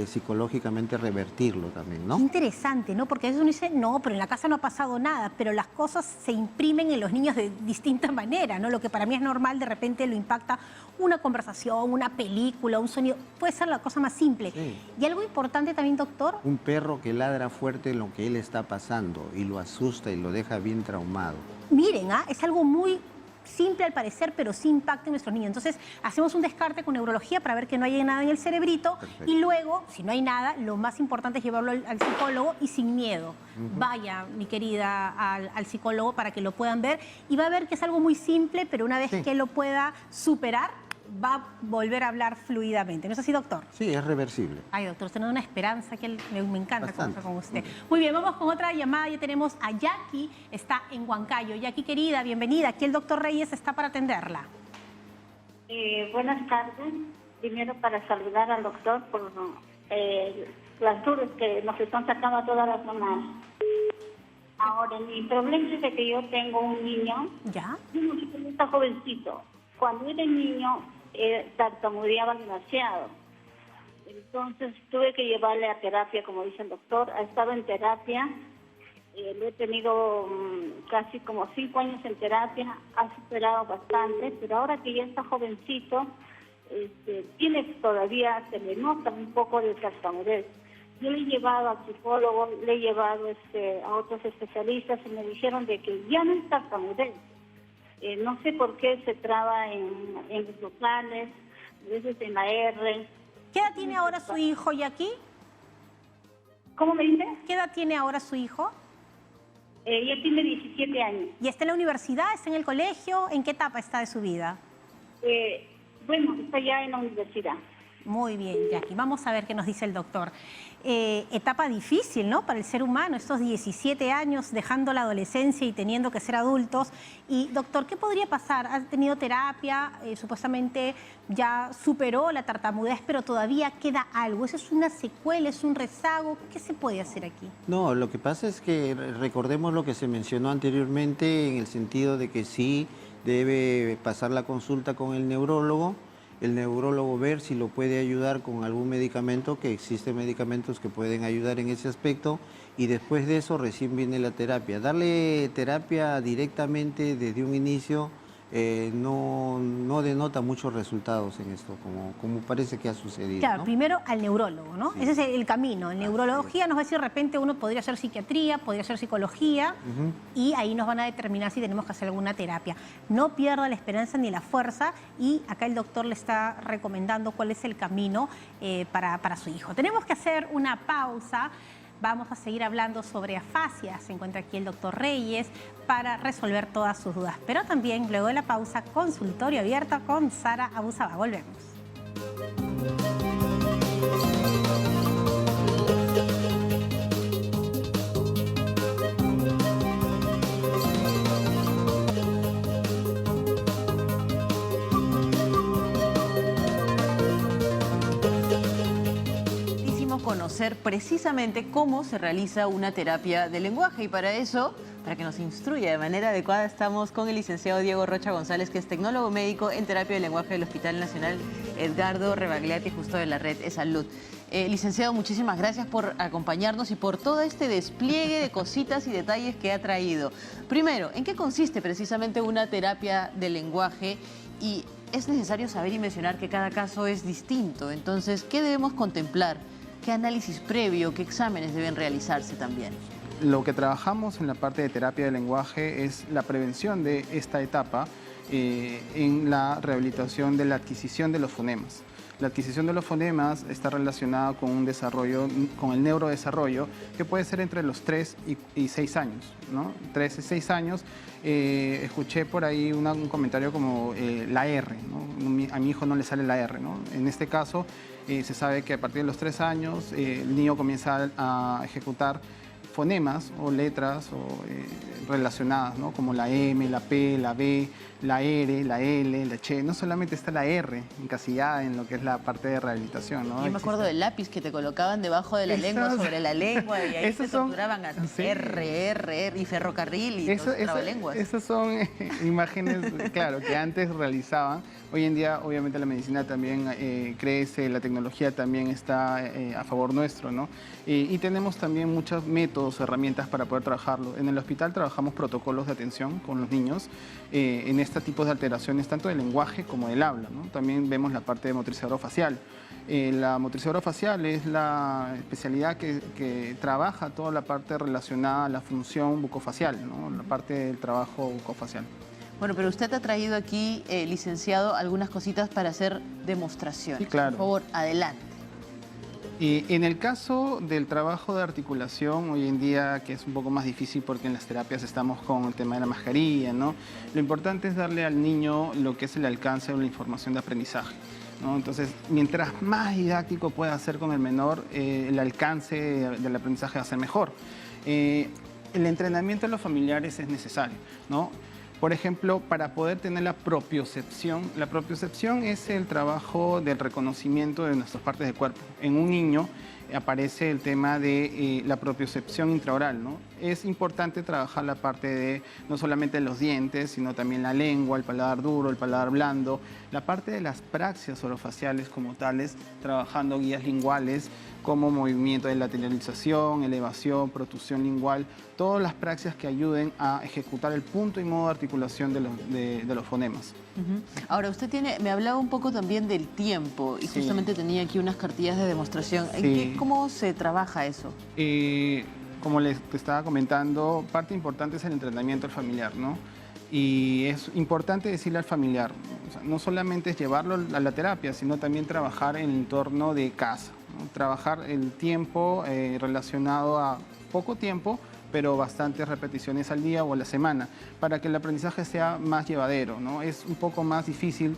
psicológicamente revertirlo también, ¿no? Qué interesante, ¿no? Porque a veces uno dice, no, pero en la casa no ha pasado nada, pero las cosas se imprimen en los niños de distinta manera, ¿no? Lo que para mí es normal, de repente lo impacta una conversación, una película, un sonido, puede ser la cosa más simple. Sí. Y algo importante también, doctor. Un perro que ladra fuerte en lo que él está pasando y lo asusta y lo deja bien traumado. Miren, es algo muy simple al parecer, pero sí impacta en nuestros niños. Entonces, hacemos un descarte con neurología para ver que no haya nada en el cerebrito. Perfecto. Y luego, si no hay nada, lo más importante es llevarlo al psicólogo y sin miedo. Vaya, mi querida, al psicólogo para que lo puedan ver y va a ver que es algo muy simple, pero una vez que lo pueda superar, va a volver a hablar fluidamente. ¿No es así, doctor? Sí, es reversible. Ay, doctor, usted nos da una esperanza que me encanta conversar con usted. Muy bien, vamos con otra llamada. Ya tenemos a Jackie, está en Huancayo. Jackie, querida, bienvenida. Aquí el doctor Reyes está para atenderla. Buenas tardes. Primero para saludar al doctor por las dudas que nos están sacando a todas las mamás. Ahora, mi problema es de que yo tengo un niño. ¿Ya? Un chico está jovencito. Cuando era niño, tartamudeaba demasiado. Entonces tuve que llevarle a terapia, como dice el doctor. Ha estado en terapia. Lo he tenido casi como 5 años en terapia. Ha superado bastante, pero ahora que ya está jovencito, tiene todavía, se le nota un poco de tartamudez. Yo le he llevado al psicólogo, le he llevado a otros especialistas y me dijeron de que ya no es tartamudez. No sé por qué se traba en los vocales, a veces en la R. ¿Qué edad tiene ahora su hijo, Jackie? ¿Cómo me dice? ¿Qué edad tiene ahora su hijo? Ya tiene 17 años. ¿Y está en la universidad? ¿Está en el colegio? ¿En qué etapa está de su vida? Bueno, está ya en la universidad. Muy bien, Jackie. Vamos a ver qué nos dice el doctor. Etapa difícil, ¿no?, para el ser humano, estos 17 años dejando la adolescencia y teniendo que ser adultos. Y, doctor, ¿qué podría pasar? ¿Ha tenido terapia? Supuestamente ya superó la tartamudez, pero todavía queda algo. ¿Eso es una secuela, es un rezago? ¿Qué se puede hacer aquí? No, lo que pasa es que recordemos lo que se mencionó anteriormente en el sentido de que sí debe pasar la consulta con el neurólogo ver si lo puede ayudar con algún medicamento, que existen medicamentos que pueden ayudar en ese aspecto, y después de eso recién viene la terapia. Darle terapia directamente desde un inicio no denota muchos resultados en esto, como parece que ha sucedido. Claro, ¿no? Primero al neurólogo, ¿no? Sí. Ese es el camino. En neurología nos va a decir, de repente uno podría hacer psiquiatría, podría hacer psicología, y ahí nos van a determinar si tenemos que hacer alguna terapia. No pierda la esperanza ni la fuerza, y acá el doctor le está recomendando cuál es el camino para su hijo. Tenemos que hacer una pausa. Vamos a seguir hablando sobre afasia. Se encuentra aquí el doctor Reyes para resolver todas sus dudas. Pero también, luego de la pausa, consultorio abierto con Sara Abusaba. Volvemos. Conocer precisamente cómo se realiza una terapia de lenguaje, y para eso, para que nos instruya de manera adecuada, estamos con el licenciado Diego Rocha González, que es tecnólogo médico en terapia de lenguaje del Hospital Nacional Edgardo Rebagliati, justo de la red eSalud. Licenciado, muchísimas gracias por acompañarnos y por todo este despliegue de cositas y detalles que ha traído. Primero, ¿en qué consiste precisamente una terapia de lenguaje? Y es necesario saber y mencionar que cada caso es distinto. Entonces, ¿qué debemos contemplar? ¿Qué análisis previo, qué exámenes deben realizarse también? Lo que trabajamos en la parte de terapia de lenguaje es la prevención de esta etapa en la rehabilitación de la adquisición de los fonemas. La adquisición de los fonemas está relacionada con un desarrollo, con el neurodesarrollo, que puede ser entre los 3 y 6 años, ¿no? 3 y 6 años. Escuché por ahí un comentario como la R, ¿no? A mi hijo no le sale la R, ¿no? En este caso, se sabe que a partir de los 3 años el niño comienza a ejecutar fonemas o letras relacionadas, ¿no? Como la M, la P, la B, la R, la L, la Ch. No solamente está la R encasillada en lo que es la parte de rehabilitación, ¿no? Yo me acuerdo del lápiz que te colocaban debajo de la lengua, sobre la lengua, y ahí te torturaban a sí. R, y ferrocarril, y trabalenguas. Esas son imágenes, claro, que antes realizaban. Hoy en día, obviamente, la medicina también crece, la tecnología también está a favor nuestro, ¿no? Y tenemos también muchos métodos, herramientas para poder trabajarlo. En el hospital trabajamos protocolos de atención con los niños en este tipo de alteraciones, tanto del lenguaje como del habla, ¿no? También vemos la parte de motricidad orofacial. La motricidad orofacial es la especialidad que trabaja toda la parte relacionada a la función bucofacial, ¿no? La parte del trabajo bucofacial. Bueno, pero usted ha traído aquí, licenciado, algunas cositas para hacer demostraciones. Sí, claro. Por favor, adelante. En el caso del trabajo de articulación, hoy en día, que es un poco más difícil porque en las terapias estamos con el tema de la mascarilla, ¿no? Lo importante es darle al niño lo que es el alcance de la información de aprendizaje, ¿no? Entonces, mientras más didáctico pueda ser con el menor, el alcance del aprendizaje va a ser mejor. El entrenamiento de los familiares es necesario, ¿no? Por ejemplo, para poder tener la propiocepción es el trabajo del reconocimiento de nuestras partes del cuerpo. En un niño aparece el tema de la propiocepción intraoral, ¿no? Es importante trabajar la parte de no solamente los dientes, sino también la lengua, el paladar duro, el paladar blando, la parte de las praxias orofaciales como tales, trabajando guías linguales como movimiento de lateralización, elevación, protusión lingual, todas las praxias que ayuden a ejecutar el punto y modo de articulación de los fonemas. Ahora, usted me hablaba un poco también del tiempo, y justamente tenía aquí unas cartillas de demostración. ¿Cómo se trabaja eso? Como te estaba comentando, parte importante es el entrenamiento del familiar, ¿no? Y es importante decirle al familiar, o sea, no solamente es llevarlo a la terapia, sino también trabajar en el entorno de casa, ¿no? Trabajar el tiempo relacionado a poco tiempo, pero bastantes repeticiones al día o a la semana, para que el aprendizaje sea más llevadero, ¿no? Es un poco más difícil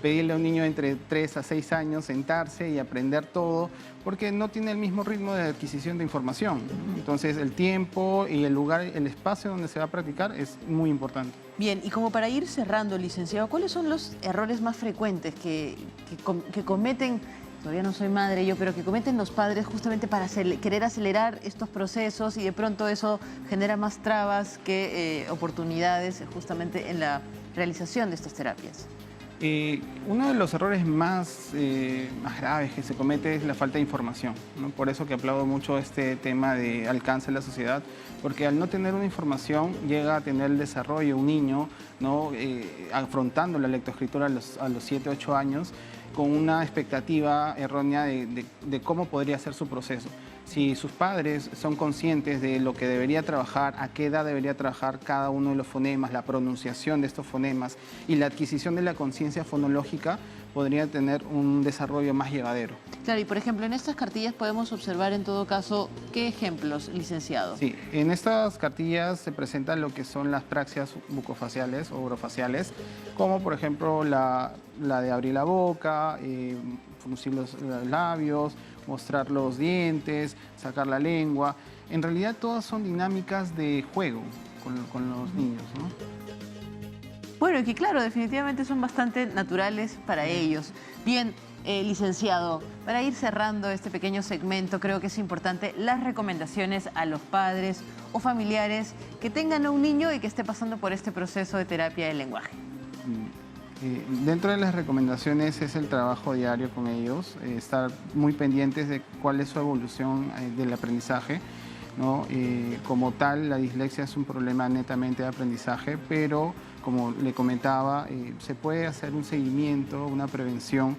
pedirle a un niño entre 3 a 6 años sentarse y aprender todo, porque no tiene el mismo ritmo de adquisición de información. Entonces, el tiempo y el lugar, el espacio donde se va a practicar es muy importante. Bien, y como para ir cerrando, licenciado, ¿cuáles son los errores más frecuentes que cometen, todavía no soy madre yo, pero que cometen los padres justamente para querer acelerar estos procesos y de pronto eso genera más trabas que oportunidades justamente en la realización de estas terapias? Uno de los errores más graves que se comete es la falta de información, ¿no? Por eso que aplaudo mucho este tema de alcance en la sociedad, porque al no tener una información llega a tener el desarrollo un niño, ¿no? Afrontando la lectoescritura a los 7, 8 años, con una expectativa errónea de cómo podría ser su proceso. Si sus padres son conscientes de lo que debería trabajar, a qué edad debería trabajar cada uno de los fonemas, la pronunciación de estos fonemas y la adquisición de la conciencia fonológica, podría tener un desarrollo más llevadero. Claro, y por ejemplo, en estas cartillas podemos observar en todo caso, ¿qué ejemplos, licenciado? Sí, en estas cartillas se presentan lo que son las praxias bucofaciales o orofaciales, como por ejemplo la de abrir la boca, fruncir los labios, mostrar los dientes, sacar la lengua. En realidad todas son dinámicas de juego con los niños, ¿no? Bueno, y que claro, definitivamente son bastante naturales para ellos. Bien, licenciado, para ir cerrando este pequeño segmento, creo que es importante las recomendaciones a los padres o familiares que tengan a un niño y que esté pasando por este proceso de terapia del lenguaje. Dentro de las recomendaciones es el trabajo diario con ellos, estar muy pendientes de cuál es su evolución del aprendizaje, ¿no? Como tal, la dislexia es un problema netamente de aprendizaje, pero como le comentaba, se puede hacer un seguimiento, una prevención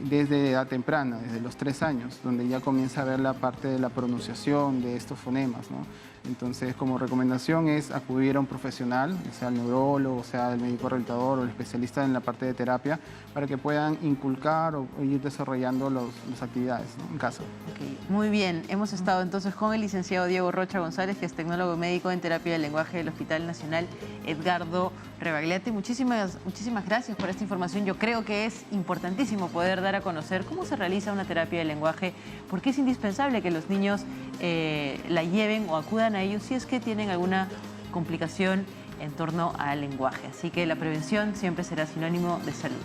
desde edad temprana, desde los 3 años, donde ya comienza a ver la parte de la pronunciación de estos fonemas, ¿no? Entonces, como recomendación es acudir a un profesional, sea el neurólogo, sea el médico rehabilitador o el especialista en la parte de terapia, para que puedan inculcar o ir desarrollando las actividades, ¿no? En casa. Okay. Muy bien, hemos estado entonces con el licenciado Diego Rocha González, que es tecnólogo médico en terapia del lenguaje del Hospital Nacional Edgardo Rebagliati. Muchísimas gracias por esta información. Yo creo que es importantísimo poder dar a conocer cómo se realiza una terapia del lenguaje, porque es indispensable que los niños la lleven o acudan a ellos si es que tienen alguna complicación en torno al lenguaje. Así que la prevención siempre será sinónimo de salud.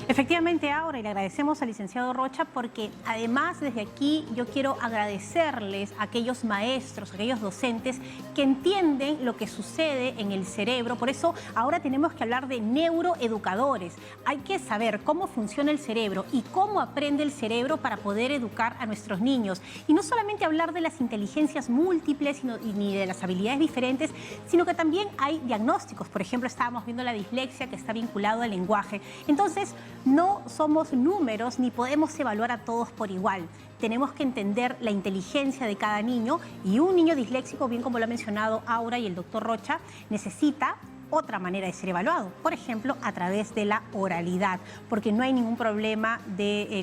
Efectivamente, Aura, y le agradecemos al licenciado Rocha porque además desde aquí yo quiero agradecerles a aquellos maestros, a aquellos docentes que entienden lo que sucede en el cerebro. Por eso ahora tenemos que hablar de neuroeducadores. Hay que saber cómo funciona el cerebro y cómo aprende el cerebro para poder educar a nuestros niños. Y no solamente hablar de las inteligencias múltiples ni de las habilidades diferentes, sino que también hay diagnósticos. Por ejemplo, estábamos viendo la dislexia que está vinculado al lenguaje. Entonces, no somos números ni podemos evaluar a todos por igual. Tenemos que entender la inteligencia de cada niño y un niño disléxico, bien como lo ha mencionado Aura y el doctor Rocha, necesita otra manera de ser evaluado, por ejemplo, a través de la oralidad, porque no hay ningún problema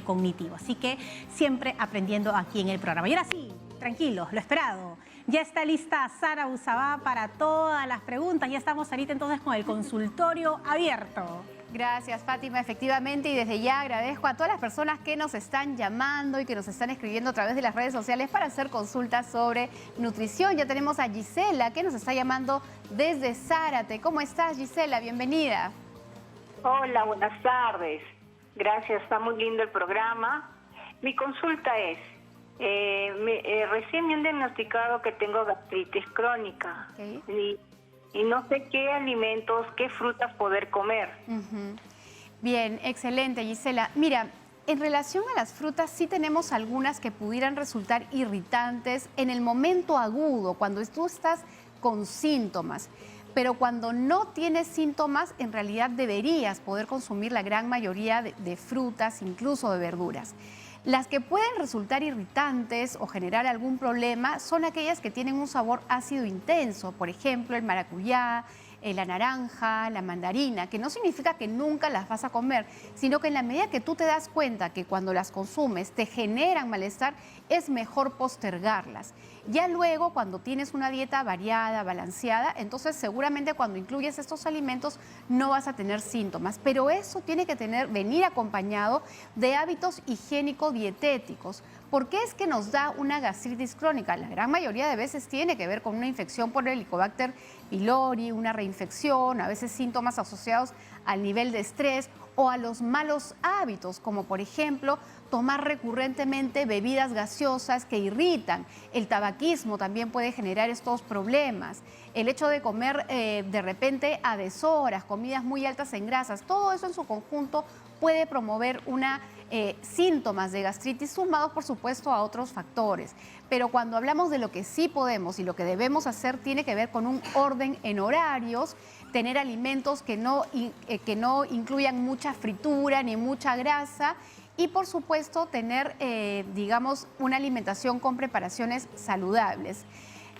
cognitivo. Así que siempre aprendiendo aquí en el programa. Y ahora sí, tranquilos, lo esperado. Ya está lista Sara Usabá para todas las preguntas. Ya estamos ahorita entonces con el consultorio abierto. Gracias, Fátima. Efectivamente, y desde ya agradezco a todas las personas que nos están llamando y que nos están escribiendo a través de las redes sociales para hacer consultas sobre nutrición. Ya tenemos a Gisela, que nos está llamando desde Zárate. ¿Cómo estás, Gisela? Bienvenida. Hola, buenas tardes. Gracias, está muy lindo el programa. Mi consulta es, recién me han diagnosticado que tengo gastritis crónica. Okay. Y no sé qué alimentos, qué frutas poder comer. Bien, excelente, Gisela. Mira, en relación a las frutas, sí tenemos algunas que pudieran resultar irritantes en el momento agudo, cuando tú estás con síntomas. Pero cuando no tienes síntomas, en realidad deberías poder consumir la gran mayoría de frutas, incluso de verduras. Las que pueden resultar irritantes o generar algún problema son aquellas que tienen un sabor ácido intenso, por ejemplo, el maracuyá, la naranja, la mandarina, que no significa que nunca las vas a comer, sino que en la medida que tú te das cuenta que cuando las consumes te generan malestar, es mejor postergarlas. Ya luego, cuando tienes una dieta variada, balanceada, entonces seguramente cuando incluyes estos alimentos no vas a tener síntomas, pero eso tiene que venir acompañado de hábitos higiénico-dietéticos. ¿Por qué es que nos da una gastritis crónica? La gran mayoría de veces tiene que ver con una infección por el Helicobacter pylori, una reinfección, a veces síntomas asociados al nivel de estrés o a los malos hábitos, como por ejemplo tomar recurrentemente bebidas gaseosas que irritan. El tabaquismo también puede generar estos problemas. El hecho de comer de repente a deshoras, comidas muy altas en grasas, todo eso en su conjunto puede promover síntomas de gastritis sumados, por supuesto, a otros factores. Pero cuando hablamos de lo que sí podemos y lo que debemos hacer, tiene que ver con un orden en horarios, tener alimentos que no incluyan mucha fritura ni mucha grasa y, por supuesto, tener, digamos, una alimentación con preparaciones saludables.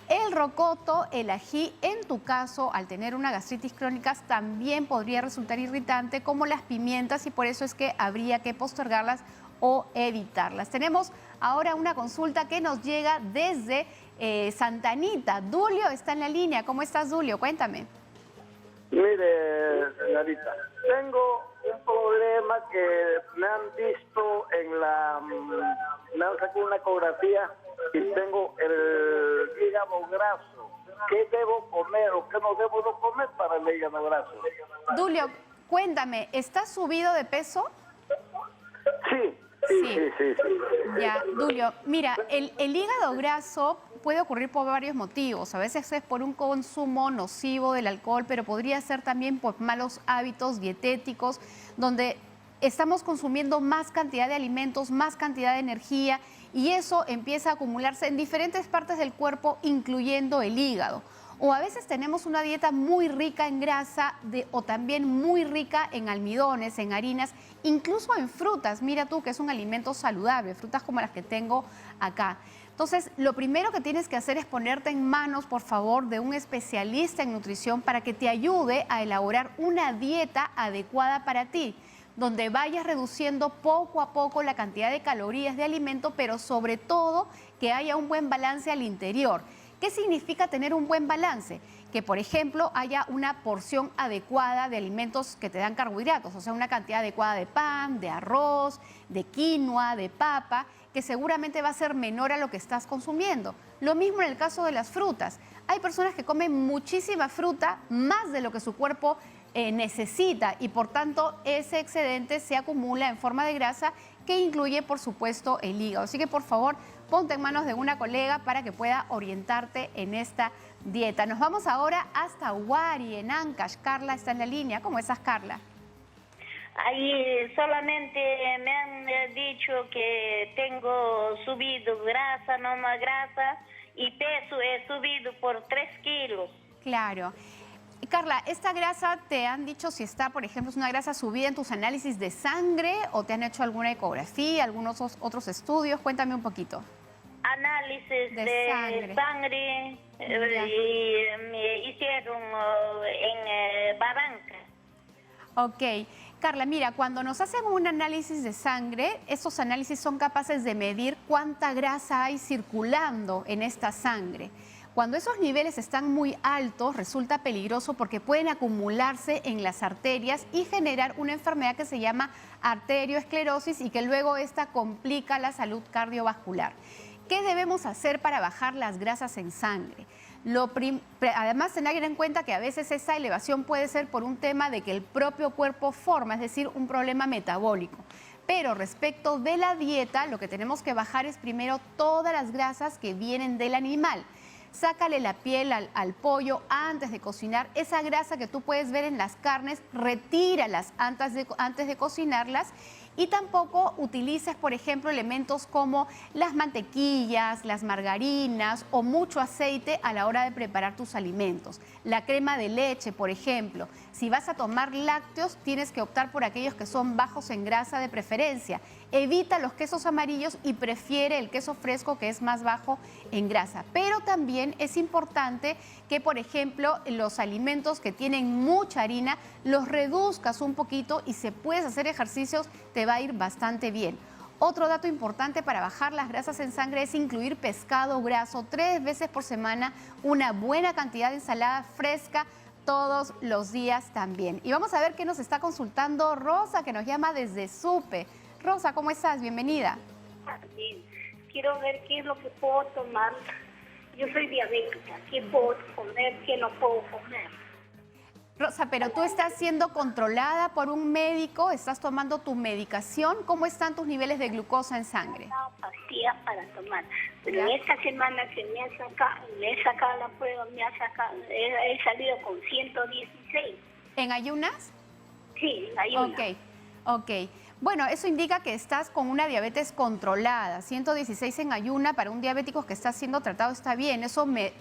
El rocoto, el ají, en tu caso, al tener una gastritis crónica, también podría resultar irritante, como las pimientas, y por eso es que habría que postergarlas o evitarlas. Tenemos ahora una consulta que nos llega desde Santa Anita. Dulio está en la línea. ¿Cómo estás, Dulio? Cuéntame. Mire, señorita, tengo un problema que me han visto me han sacado una ecografía y tengo el hígado graso. ¿Qué debo comer o qué no debo comer para el hígado graso? Dulio, cuéntame, ¿estás subido de peso? Sí. Ya, Dulio, mira, el hígado graso puede ocurrir por varios motivos. A veces es por un consumo nocivo del alcohol, pero podría ser también por malos hábitos dietéticos, donde estamos consumiendo más cantidad de alimentos, más cantidad de energía, y eso empieza a acumularse en diferentes partes del cuerpo, incluyendo el hígado. O a veces tenemos una dieta muy rica en grasa o también muy rica en almidones, en harinas, incluso en frutas. Mira tú que es un alimento saludable, frutas como las que tengo acá. Entonces, lo primero que tienes que hacer es ponerte en manos, por favor, de un especialista en nutrición para que te ayude a elaborar una dieta adecuada para ti, donde vayas reduciendo poco a poco la cantidad de calorías de alimento, pero sobre todo que haya un buen balance al interior. ¿Qué significa tener un buen balance? Que, por ejemplo, haya una porción adecuada de alimentos que te dan carbohidratos, o sea, una cantidad adecuada de pan, de arroz, de quinoa, de papa, que seguramente va a ser menor a lo que estás consumiendo. Lo mismo en el caso de las frutas. Hay personas que comen muchísima fruta, más de lo que su cuerpo necesita, y por tanto ese excedente se acumula en forma de grasa que incluye, por supuesto, el hígado. Así que, por favor, ponte en manos de una colega para que pueda orientarte en esta dieta. Nos vamos ahora hasta Huari, en Ancash. Carla está en la línea. ¿Cómo estás, Carla? Ahí solamente me han dicho que tengo subido grasa, no más grasa, y peso he subido por 3 kilos. Claro. Carla, ¿esta grasa te han dicho si está, por ejemplo, es una grasa subida en tus análisis de sangre o te han hecho alguna ecografía, algunos otros estudios? Cuéntame un poquito. Análisis de sangre y me hicieron en Barranca. Ok. Carla, mira, cuando nos hacen un análisis de sangre, estos análisis son capaces de medir cuánta grasa hay circulando en esta sangre. Cuando esos niveles están muy altos, resulta peligroso porque pueden acumularse en las arterias y generar una enfermedad que se llama arterioesclerosis y que luego esta complica la salud cardiovascular. ¿Qué debemos hacer para bajar las grasas en sangre? Además, tener en cuenta que a veces esa elevación puede ser por un tema de que el propio cuerpo forma, es decir, un problema metabólico. Pero respecto de la dieta, lo que tenemos que bajar es primero todas las grasas que vienen del animal. Sácale la piel al pollo antes de cocinar. Esa grasa que tú puedes ver en las carnes, retíralas antes de cocinarlas Y tampoco utilices, por ejemplo, elementos como las mantequillas, las margarinas o mucho aceite a la hora de preparar tus alimentos. La crema de leche, por ejemplo. Si vas a tomar lácteos, tienes que optar por aquellos que son bajos en grasa de preferencia. Evita los quesos amarillos y prefiere el queso fresco, que es más bajo en grasa. Pero también es importante que, por ejemplo, los alimentos que tienen mucha harina los reduzcas un poquito, y si puedes hacer ejercicios te va a ir bastante bien. Otro dato importante para bajar las grasas en sangre es incluir pescado graso 3 veces por semana, una buena cantidad de ensalada fresca todos los días también. Y vamos a ver qué nos está consultando Rosa, que nos llama desde Supe. Rosa, ¿cómo estás? Bienvenida. Bien. Quiero ver qué es lo que puedo tomar. Yo soy diabética. ¿Qué puedo comer? ¿Qué no puedo comer? Rosa, pero tú estás siendo controlada por un médico, estás tomando tu medicación. ¿Cómo están tus niveles de glucosa en sangre? Pastillas para tomar. Pero en esta semana que me he sacado la prueba, he salido con 116. ¿En ayunas? Sí, en ayunas. Ok. Bueno, eso indica que estás con una diabetes controlada. 116 en ayuna para un diabético que está siendo tratado está bien. Eso me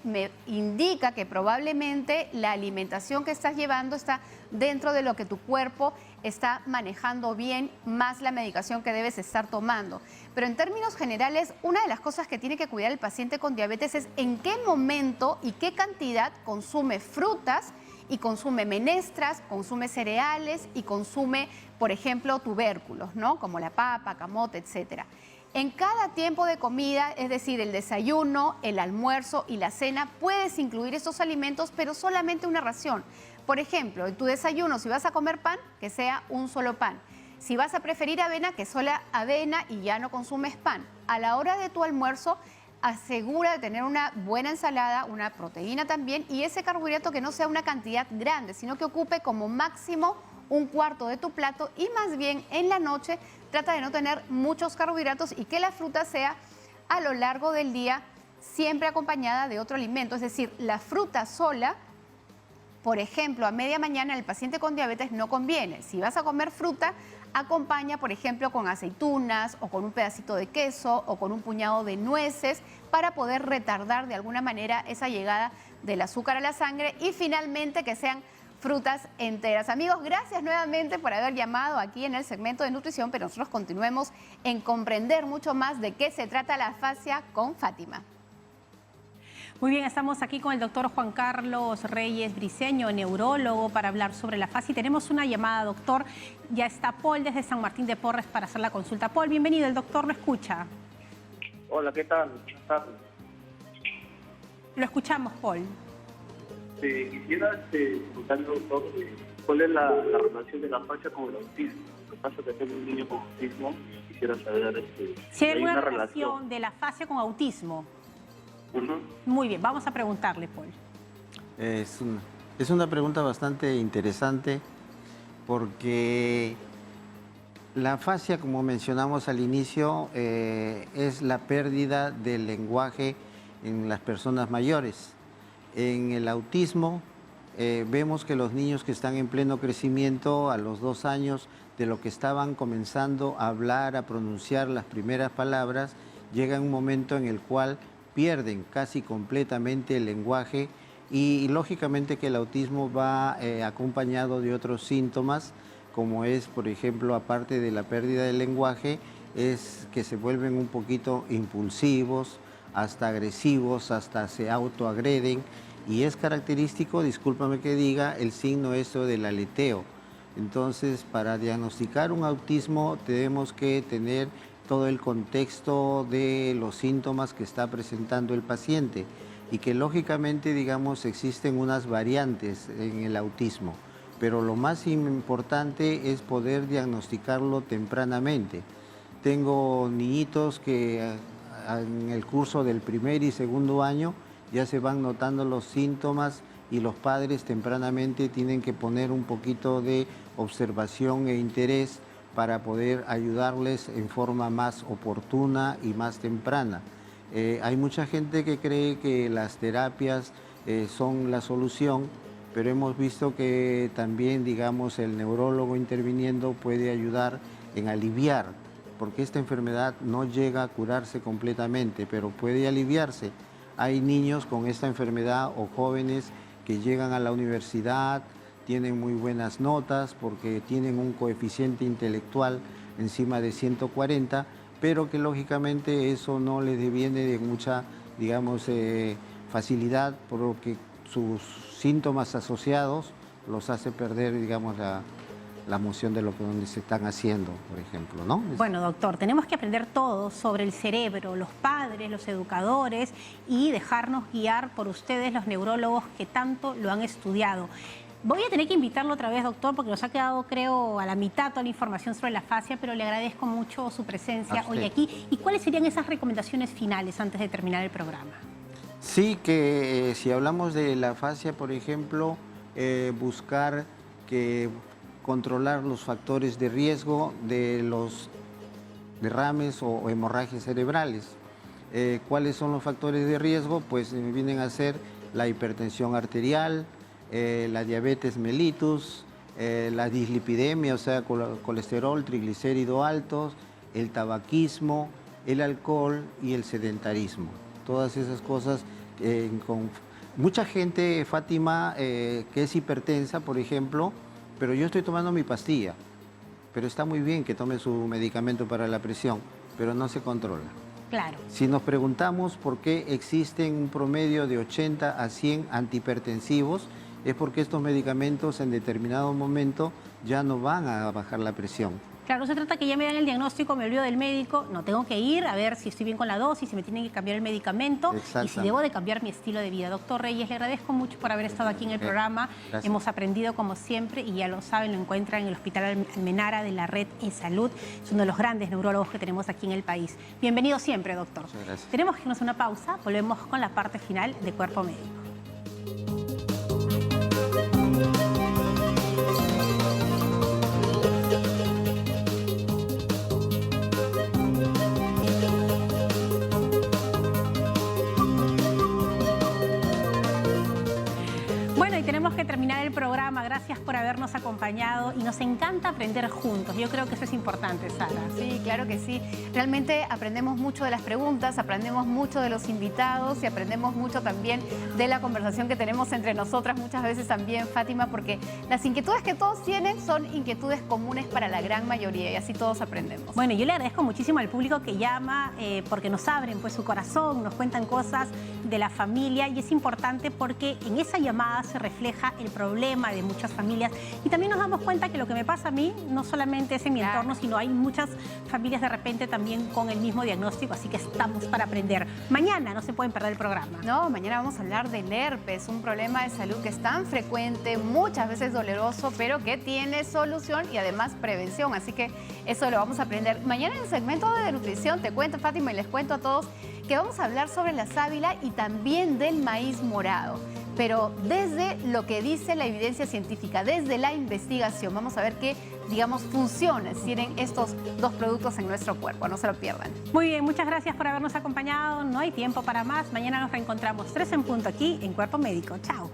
indica que probablemente la alimentación que estás llevando está dentro de lo que tu cuerpo está manejando bien, más la medicación que debes estar tomando. Pero en términos generales, una de las cosas que tiene que cuidar el paciente con diabetes es en qué momento y qué cantidad consume frutas y consume menestras, consume cereales y consume, por ejemplo, tubérculos, ¿no? Como la papa, camote, etcétera. En cada tiempo de comida, es decir, el desayuno, el almuerzo y la cena, puedes incluir estos alimentos, pero solamente una ración. Por ejemplo, en tu desayuno, si vas a comer pan, que sea un solo pan. Si vas a preferir avena, que sola avena y ya no consumes pan. A la hora de tu almuerzo, asegura de tener una buena ensalada, una proteína también, y ese carbohidrato que no sea una cantidad grande, sino que ocupe como máximo un cuarto de tu plato, y más bien en la noche trata de no tener muchos carbohidratos y que la fruta sea a lo largo del día siempre acompañada de otro alimento. Es decir, la fruta sola, por ejemplo, a media mañana el paciente con diabetes no conviene. Si vas a comer fruta, acompaña, por ejemplo, con aceitunas o con un pedacito de queso o con un puñado de nueces para poder retardar de alguna manera esa llegada del azúcar a la sangre, y finalmente que sean frutas enteras. Amigos, gracias nuevamente por haber llamado aquí en el segmento de nutrición, pero nosotros continuemos en comprender mucho más de qué se trata la afasia con Fátima. Muy bien, estamos aquí con el doctor Juan Carlos Reyes Briceño, neurólogo, para hablar sobre la afasia. Tenemos una llamada, doctor. Ya está Paul desde San Martín de Porres para hacer la consulta. Paul, bienvenido, el doctor lo escucha. Hola, ¿qué tal? Buenas tardes. Lo escuchamos, Paul. Quisiera preguntarle, doctor, cuál es la relación de la afasia con el autismo. Lo que pasa es que tengo un niño con autismo, quisiera saber si hay alguna relación de la afasia con autismo. Muy bien, vamos a preguntarle, Paul. Es una pregunta bastante interesante, porque la afasia, como mencionamos al inicio, es la pérdida del lenguaje en las personas mayores. En el autismo vemos que los niños que están en pleno crecimiento, a los 2 años de lo que estaban comenzando a hablar, a pronunciar las primeras palabras, llega un momento en el cual pierden casi completamente el lenguaje, y lógicamente que el autismo va acompañado de otros síntomas, como es, por ejemplo, aparte de la pérdida del lenguaje, es que se vuelven un poquito impulsivos, hasta agresivos, hasta se autoagreden, y es característico, discúlpame que diga, el signo eso del aleteo. Entonces, para diagnosticar un autismo tenemos que tener todo el contexto de los síntomas que está presentando el paciente, y que lógicamente, digamos, existen unas variantes en el autismo, pero lo más importante es poder diagnosticarlo tempranamente. Tengo niñitos que en el curso del primer y segundo año ya se van notando los síntomas, y los padres tempranamente tienen que poner un poquito de observación e interés para poder ayudarles en forma más oportuna y más temprana. Hay mucha gente que cree que las terapias son la solución, pero hemos visto que también, digamos, el neurólogo interviniendo puede ayudar en aliviar, porque esta enfermedad no llega a curarse completamente, pero puede aliviarse. Hay niños con esta enfermedad o jóvenes que llegan a la universidad, tienen muy buenas notas porque tienen un coeficiente intelectual encima de 140, pero que lógicamente eso no les deviene de mucha, digamos, facilidad, porque sus síntomas asociados los hace perder, digamos, la moción de lo que se están haciendo, por ejemplo, ¿no? Bueno, doctor, tenemos que aprender todo sobre el cerebro, los padres, los educadores, y dejarnos guiar por ustedes, los neurólogos que tanto lo han estudiado. Voy a tener que invitarlo otra vez, doctor, porque nos ha quedado, creo, a la mitad toda la información sobre la fascia, pero le agradezco mucho su presencia hoy aquí. ¿Y cuáles serían esas recomendaciones finales antes de terminar el programa? Sí, que si hablamos de la fascia, por ejemplo, buscar controlar los factores de riesgo de los derrames o hemorragias cerebrales. ¿Cuáles son los factores de riesgo? Pues vienen a ser la hipertensión arterial, la diabetes mellitus, la dislipidemia, o sea, colesterol, triglicéridos altos, el tabaquismo, el alcohol y el sedentarismo. Todas esas cosas, mucha gente, Fátima, que es hipertensa, por ejemplo, pero yo estoy tomando mi pastilla, pero está muy bien que tome su medicamento para la presión, pero no se controla. Claro. Si nos preguntamos por qué existen un promedio de 80 a 100 antihipertensivos, es porque estos medicamentos en determinado momento ya no van a bajar la presión. Claro, no se trata que ya me dan el diagnóstico, me olvido del médico, no, tengo que ir a ver si estoy bien con la dosis, si me tienen que cambiar el medicamento y si debo de cambiar mi estilo de vida. Doctor Reyes, le agradezco mucho por haber estado aquí en el programa. Gracias. Hemos aprendido como siempre y ya lo saben, lo encuentran en el Hospital Almenara de la Red eSalud. Es uno de los grandes neurólogos que tenemos aquí en el país. Bienvenido siempre, doctor. Muchas gracias. Tenemos que irnos a una pausa, volvemos con la parte final de Cuerpo Médico. Tenemos que terminar el programa. Gracias por habernos acompañado y nos encanta aprender juntos. Yo creo que eso es importante, Sara. Sí, claro que sí. Realmente aprendemos mucho de las preguntas, aprendemos mucho de los invitados y aprendemos mucho también de la conversación que tenemos entre nosotras muchas veces también, Fátima, porque las inquietudes que todos tienen son inquietudes comunes para la gran mayoría y así todos aprendemos. Bueno, yo le agradezco muchísimo al público que llama porque nos abren pues su corazón, nos cuentan cosas de la familia y es importante porque en esa llamada se refleja el problema de muchas familias y también nos damos cuenta que lo que me pasa a mí no solamente es en mi entorno, sino hay muchas familias de repente también con el mismo diagnóstico, así que estamos para aprender. Mañana no se pueden perder el programa. No, mañana vamos a hablar del herpes, un problema de salud que es tan frecuente, muchas veces doloroso, pero que tiene solución y además prevención, así que eso lo vamos a aprender. Mañana en el segmento de nutrición te cuento, Fátima, y les cuento a todos que vamos a hablar sobre la sábila y también del maíz morado, pero desde lo que dice la evidencia científica, desde la investigación. Vamos a ver qué, digamos, funciones tienen estos dos productos en nuestro cuerpo. No se lo pierdan. Muy bien, muchas gracias por habernos acompañado. No hay tiempo para más. Mañana nos reencontramos 3 en punto aquí en Cuerpo Médico. Chao.